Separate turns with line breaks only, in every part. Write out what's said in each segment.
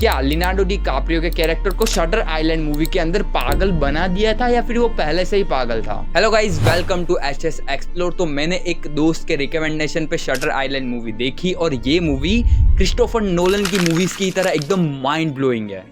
क्या Leonardo D काप्रियो के character को शटर आइलैंड मूवी के अंदर पागल बना दिया था या फिर वो पहले से ही पागल था? Hello guys, welcome to HS explore. तो मैंने एक दोस्त के रिकमेंडेशन पे शटर आइलैंड मूवी देखी और ये मूवी क्रिस्टोफर नोलन की मूवीज की तरह एकदम माइंड ब्लोइंग है।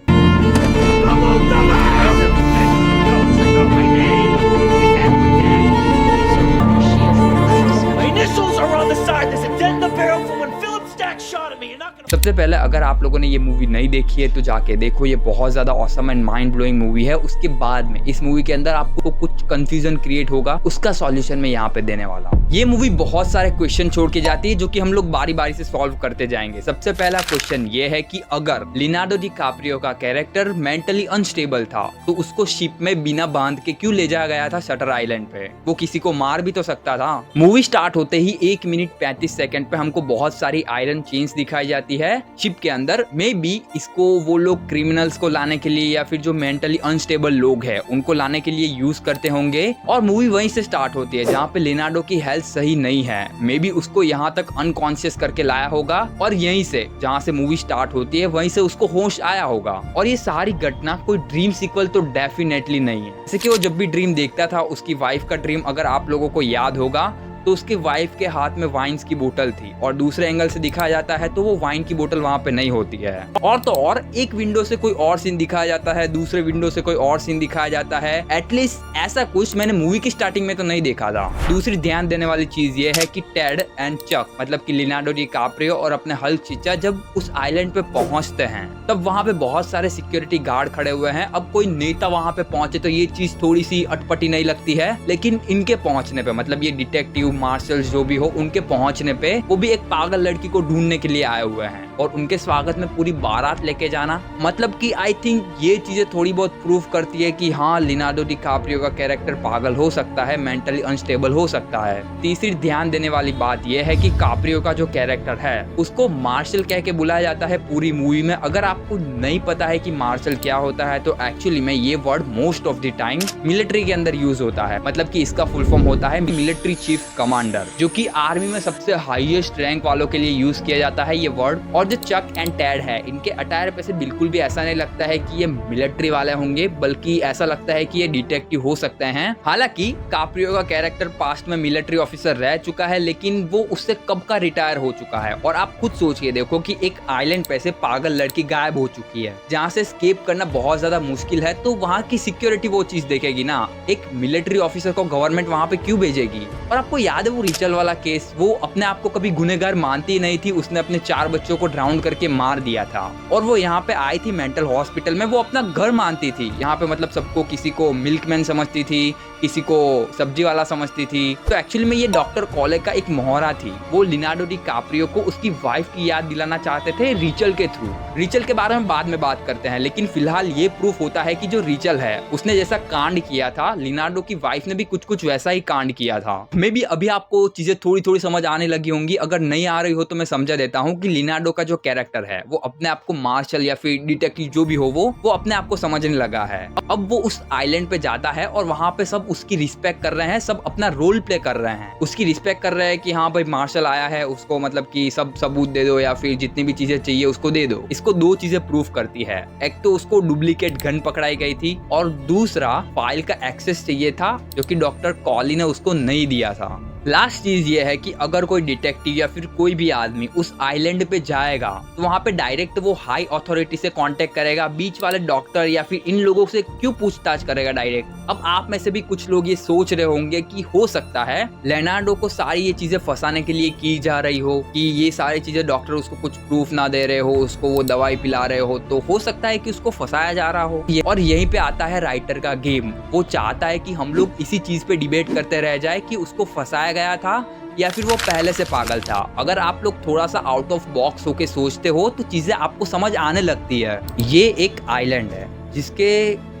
सबसे पहले अगर आप लोगों ने ये मूवी नहीं देखी है तो जाके देखो, ये बहुत ज्यादा awesome and mind blowing movie है। उसके बाद में इस मूवी के अंदर आपको कुछ कंफ्यूजन क्रिएट होगा, उसका सॉल्यूशन मैं यहाँ पे देने वाला हूँ। ये मूवी बहुत सारे क्वेश्चन छोड़ के जाती है जो कि हम लोग बारी बारी से सॉल्व करते जाएंगे। सबसे पहला क्वेश्चन ये है कि अगर लियोनार्डो डी काप्रियो का कैरेक्टर मेंटली अनस्टेबल था तो उसको शिप में बिना बांध के क्यों ले जाया गया था शटर आइलैंड पे? वो किसी को मार भी तो सकता था। मूवी स्टार्ट होते ही 1 मिनट 35 सेकंड पे हमको बहुत सारी आयरन चेन्स दिखाई जाती है शिप के अंदर। मे बी इसको वो लोग क्रिमिनल्स को लाने के लिए या फिर जो मेंटली अनस्टेबल लोग हैं उनको लाने के लिए यूज करते होंगे। और मूवी वहीं से स्टार्ट होती है जहाँ पे लियोनार्डो की हेल्थ सही नहीं है। मे बी उसको यहाँ तक अनकॉन्शियस करके लाया होगा और यहीं से जहाँ से मूवी स्टार्ट होती है वहीं से उसको होश आया होगा। और ये सारी घटना कोई ड्रीम सीक्वल तो डेफिनेटली नहीं है। जैसे कि वो जब भी ड्रीम देखता था, उसकी वाइफ का ड्रीम अगर आप लोगों को याद होगा तो उसके वाइफ के हाथ में वाइन्स की बोतल थी और दूसरे एंगल से दिखाया जाता है तो वो वाइन की बोतल वहां पे नहीं होती है। और तो और एक विंडो से कोई और सीन दिखाया जाता है, दूसरे विंडो से कोई और सीन दिखाया जाता है। एटलीस्ट ऐसा कुछ मैंने मूवी की स्टार्टिंग में तो नहीं देखा था। दूसरी ध्यान देने वाली चीज ये है कि टेड एंड चक मतलब कि लियोनार्डो डी काप्रियो और अपने हल्क चीचा जब उस आइलैंड पे पहुंचते हैं तब वहां पे बहुत सारे सिक्योरिटी गार्ड खड़े हुए हैं। अब कोई नेता वहां पे पहुंचे तो ये चीज थोड़ी सी अटपटी नहीं लगती है, लेकिन इनके पहुंचने पे मतलब ये डिटेक्टिव मार्शल्स जो भी हो उनके पहुंचने पे वो भी एक पागल लड़की को ढूंढने के लिए आए हुए हैं और उनके स्वागत में पूरी बारात लेके जाना, मतलब कि आई थिंक ये चीजें थोड़ी बहुत प्रूव करती है कि हाँ लियोनार्डो डी काप्रियो का कैरेक्टर पागल हो सकता है, मेंटली अनस्टेबल हो सकता है। तीसरी ध्यान देने वाली बात यह है कि काप्रियो का जो कैरेक्टर है उसको मार्शल कह के बुलाया जाता है पूरी मूवी में। अगर आपको नहीं पता है कि मार्शल क्या होता है तो एक्चुअली में ये word most of the time military के अंदर यूज होता है। मतलब कि इसका फुल फॉर्म होता है मिलिट्री चीफ कमांडर, जो कि आर्मी में सबसे हाईएस्ट रैंक वालों के लिए यूज किया जाता है ये वर्ड। और जो चक एंड टेड है इनके अटायर पे से बिल्कुल भी ऐसा नहीं लगता है कि ये मिलिट्री वाले होंगे, बल्कि ऐसा लगता है कि ये डिटेक्टिव हो सकते हैं। हालांकि काप्रियो का कैरेक्टर पास्ट में मिलिट्री ऑफिसर रह चुका है, लेकिन वो उससे कब का रिटायर हो चुका है। और आप खुद सोचिए देखो कि एक आइलैंड पे से पागल लड़की गायब हो चुकी है जहाँ से एस्केप करना बहुत ज्यादा मुश्किल है, तो वहाँ की सिक्योरिटी वो चीज देखेगी ना। एक मिलिट्री ऑफिसर को गवर्नमेंट वहाँ पे क्यों भेजेगी? और आपको याद है वो रिचल वाला केस, वो अपने आप को कभी गुनहगार मानती नहीं थी, उसने अपने 4 बच्चों को ड्राउन करके मार दिया था और वो यहाँ पे आई थी मेंटल हॉस्पिटल में, वो अपना घर मानती थी। यहाँ पे मतलब सबको, किसी को मिल्कमैन समझती थी, किसी को सब्जी वाला समझती थी। तो एक्चुअली में ये डॉक्टर कॉले का एक मोहरा थी। वो लियोनार्डो डी काप्रियो को उसकी वाइफ की याद दिलाना चाहते थे रिचल के थ्रू। रिचल के बारे में बाद में बात करते हैं, लेकिन फिलहाल ये प्रूफ होता है कि जो रिचल है उसने जैसा कांड किया था लियोनार्डो की वाइफ ने भी कुछ वैसा ही कांड किया था। मे बी अभी आपको चीजें थोड़ी समझ आने लगी होंगी। अगर नहीं आ रही हो तो मैं समझा देता हूँ कि लियोनार्डो का जो कैरेक्टर है वो अपने आप को मार्शल या फिर डिटेक्टिव जो भी हो वो अपने आप को समझने लगा है। अब वो उस आइलैंड पे जाता है और वहाँ पे सब उसकी रिस्पेक्ट कर रहे हैं, सब अपना रोल प्ले कर रहे हैं, उसकी रिस्पेक्ट कर रहे हैं कि हाँ भाई मार्शल आया है, उसको मतलब कि सब सबूत दे दो या फिर जितनी भी चीजें चाहिए उसको दे दो। इसको 2 चीजें प्रूफ करती है, एक तो उसको डुप्लीकेट गन पकड़ाई गई थी और दूसरा फाइल का एक्सेस चाहिए था जो कि डॉक्टर कॉली ने उसको नहीं दिया था। लास्ट चीज ये है कि अगर कोई डिटेक्टिव या फिर कोई भी आदमी उस आइलैंड पे जाएगा तो वहाँ पे डायरेक्ट वो हाई अथॉरिटी से कांटेक्ट करेगा, बीच वाले डॉक्टर या फिर इन लोगों से क्यों पूछताछ करेगा डायरेक्ट? अब आप में से भी कुछ लोग ये सोच रहे होंगे कि हो सकता है लियोनार्डो को सारी ये चीजें फंसाने के लिए की जा रही हो, कि ये सारी चीजें डॉक्टर उसको कुछ प्रूफ ना दे रहे हो, उसको वो दवाई पिला रहे हो, तो हो सकता है कि उसको फंसाया जा रहा हो। और यहीं पे आता है राइटर का गेम। वो चाहता है कि हम लोग इसी चीज पे डिबेट करते रह जाए कि उसको फंसाया गया था या फिर वो पहले से पागल था। अगर आप लोग थोड़ा सा आउट ऑफ बॉक्स होके सोचते हो तो चीजें आपको समझ आने लगती है। ये एक आइलैंड है जिसके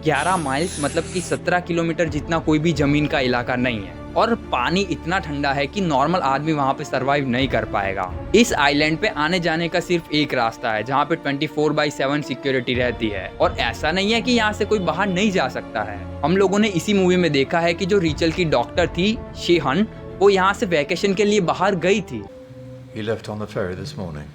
11 माइल्स मतलब कि 17 किलोमीटर जितना कोई भी जमीन का इलाका नहीं है और पानी इतना ठंडा है कि नॉर्मल आदमी वहाँ पे सरवाइव नहीं कर पाएगा। इस आइलैंड पे आने जाने का सिर्फ एक रास्ता है जहाँ पे 24/7 सिक्योरिटी रहती है और ऐसा नहीं है कि यहाँ से कोई बाहर नहीं जा सकता है। हम लोगों ने इसी मूवी में देखा है कि जो रिचल की डॉक्टर थी शेहन, वो यहाँ से वैकेशन के लिए बाहर गई थी।
He left on the ferry this morning.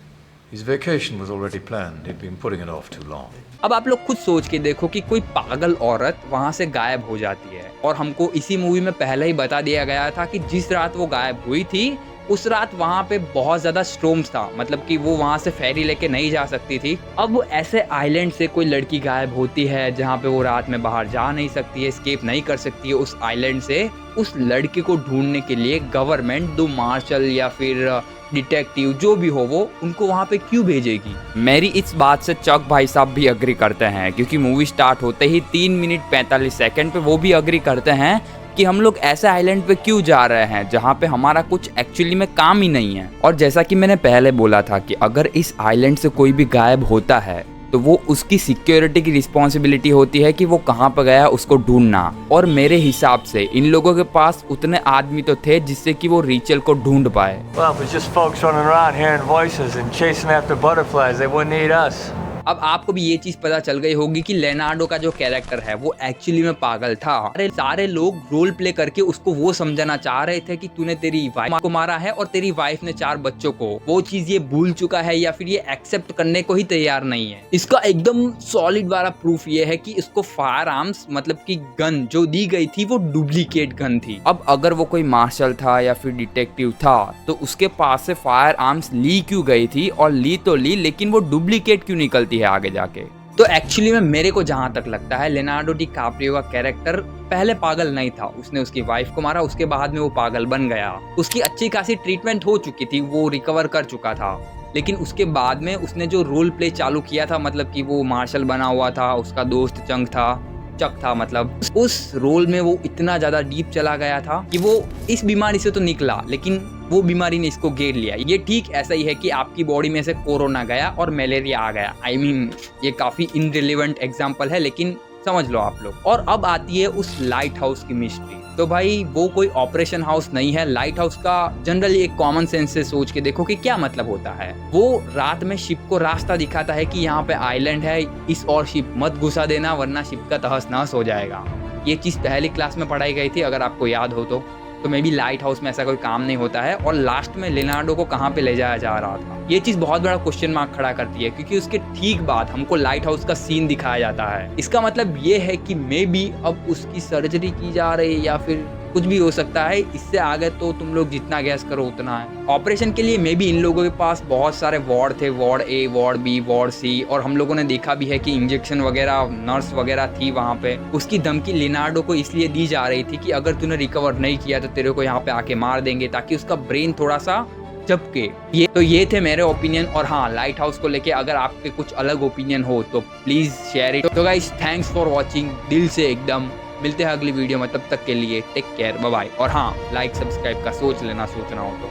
His vacation was already planned. He'd been putting it off too long.
अब आप लोग खुद सोच के देखो कि कोई पागल औरत वहां से गायब हो जाती है और हमको इसी मूवी में पहले ही बता दिया गया था कि जिस रात वो गायब हुई थी उस रात वहां पे बहुत ज्यादा स्टॉर्म्स था, मतलब कि वो वहां से फेरी लेके नहीं जा सकती थी। अब ऐसे आइलैंड से कोई लड़की गायब होती है जहां पे वो रात में बाहर जा नहीं सकती है, एस्केप नहीं कर सकती है उस आइलैंड से। उस लड़के को ढूंढने के लिए गवर्नमेंट दो मार्शल या फिर डिटेक्टिव जो भी हो वो उनको वहां पे क्यों भेजेगी? मेरी इस बात से चक भाई साहब भी अग्री करते हैं, क्योंकि मूवी स्टार्ट होते ही 3 मिनट 45 सेकंड पे वो भी अग्री करते हैं कि हम लोग ऐसे आइलैंड पे क्यों जा रहे हैं जहाँ पे हमारा कुछ एक्चुअली में काम ही नहीं है। और जैसा कि मैंने पहले बोला था कि अगर इस आइलैंड से कोई भी गायब होता है तो वो उसकी सिक्योरिटी की रिस्पॉन्सिबिलिटी होती है कि वो कहाँ पर गया उसको ढूंढना। और मेरे हिसाब से इन लोगों के पास उतने आदमी तो थे जिससे कि वो रीचल को ढूंढ पाए।
Well, if it's just folks running around hearing voices and chasing after butterflies, they wouldn't need us.
अब आपको भी ये चीज पता चल गई होगी कि लेनार्डो का जो कैरेक्टर है वो एक्चुअली में पागल था। अरे सारे लोग रोल प्ले करके उसको वो समझाना चाह रहे थे कि तूने तेरी वाइफ को मारा है और तेरी वाइफ ने 4 बच्चों को। वो चीज ये भूल चुका है या फिर ये एक्सेप्ट करने को ही तैयार नहीं है। इसका एकदम सॉलिड वाला प्रूफ ये है कि इसको फायर आर्म्स मतलब कि गन जो दी गई थी वो डुप्लीकेट गन थी। अब अगर वो कोई मार्शल था या फिर डिटेक्टिव था तो उसके पास से फायर आर्म्स ली क्यों गई थी, और ली तो ली लेकिन वो डुप्लीकेट क्यों निकलती है आगे जाके? तो एक्चुअली में मेरे को जहां तक लगता है लेनार्डो डिकाप्रियो का कैरेक्टर पहले पागल नहीं था। उसने उसकी वाइफ को मारा, उसके बाद में वो पागल बन गया। उसकी अच्छी खासी ट्रीटमेंट हो चुकी थी, वो रिकवर कर चुका था। लेकिन उसके बाद में उसने जो रोल प्ले चालू किया था, मतलब कि वो मार्शल बना हुआ था, उसका दोस्त चक था मतलब उस रोल में वो इतना ज्यादा डीप चला गया था कि वो इस बीमारी से तो निकला लेकिन वो बीमारी ने इसको घेर लिया। ये ठीक ऐसा ही है कि आपकी बॉडी में से कोरोना गया और मलेरिया आ गया। I mean, ये काफी इनरिलेवेंट एग्जांपल है लेकिन समझ लो आप लोग। और अब आती है उस लाइट हाउस की मिस्ट्री। तो भाई वो कोई ऑपरेशन हाउस नहीं है। लाइट हाउस का जनरली एक कॉमन सेंस से सोच के देखो कि क्या मतलब होता है। वो रात में शिप को रास्ता दिखाता है कि यहाँ पे आइलैंड है, इस और शिप मत घुसा देना वरना शिप का तहस नहस हो जाएगा। ये चीज पहली क्लास में पढ़ाई गई थी अगर आपको याद हो तो मे बी लाइट हाउस में ऐसा कोई काम नहीं होता है। और लास्ट में लेनार्डो को कहाँ पे ले जाया जा रहा था, ये चीज बहुत बड़ा क्वेश्चन मार्क खड़ा करती है, क्योंकि उसके ठीक बाद हमको लाइट हाउस का सीन दिखाया जाता है। इसका मतलब ये है कि मे बी अब उसकी सर्जरी की जा रही है या फिर कुछ भी हो सकता है। इससे आगे तो तुम लोग जितना गैस करो उतना है। ऑपरेशन के लिए मे बी इन लोगों के पास बहुत सारे वार्ड थे, वार्ड ए, वार्ड बी, वार्ड सी, और हम लोगों ने देखा भी है कि इंजेक्शन वगैरह, नर्स वगैरह थी वहाँ पे। उसकी धमकी लिनार्डो को इसलिए दी जा रही थी कि अगर तूने रिकवर नहीं किया तो तेरे को यहाँ पे आके मार देंगे, ताकि उसका ब्रेन थोड़ा सा झपके। ये थे मेरे ओपिनियन। और हाँ, लाइट हाउस को लेके अगर आपके कुछ अलग ओपिनियन हो तो प्लीज शेयर इट। तो गाइस थैंक्स फॉर वॉचिंग, दिल से एकदम। मिलते हैं अगली वीडियो में, तब तक के लिए टेक केयर, बाय बाय। और हाँ, लाइक सब्सक्राइब का सोच लेना, सोचना हो तो।